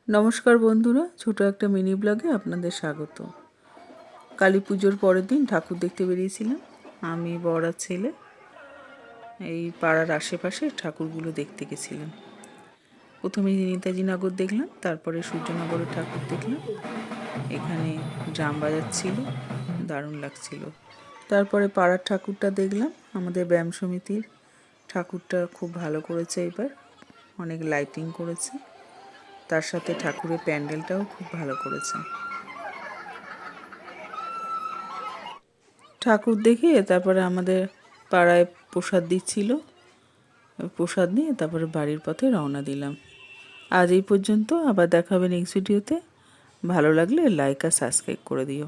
নমস্কার বন্ধুরা, ছোট একটা মিনি ব্লগে আপনাদের স্বাগত। কালী পুজোর পরের দিন ঠাকুর দেখতে বেরিয়েছিলাম আমি, বর আর ছেলে। এই পাড়ার আশেপাশে ঠাকুরগুলো দেখতে গেছিলাম। প্রথমে নেতাজি নগর দেখলাম, তারপরে সূর্যনগরের ঠাকুর দেখলাম। এখানে ড্রাম বাজাচ্ছিল, দারুণ লাগছিল। তারপরে পাড়ার ঠাকুরটা দেখলাম, আমাদের ব্যায়াম সমিতির ঠাকুরটা খুব ভালো করেছে এবার, অনেক লাইটিং করেছে। তার সাথে ঠাকুরের প্যান্ডেলটাও খুব ভালো করেছে। ঠাকুর দেখে তারপরে আমাদের পাড়ায় প্রসাদ দিচ্ছিল, প্রসাদ নিয়ে তারপরে বাড়ির পথে রওনা দিলাম। আজ এই পর্যন্ত, আবার দেখা হবে নেক্সট ভিডিওতে। ভালো লাগলে লাইক আর সাবস্ক্রাইব করে দিও।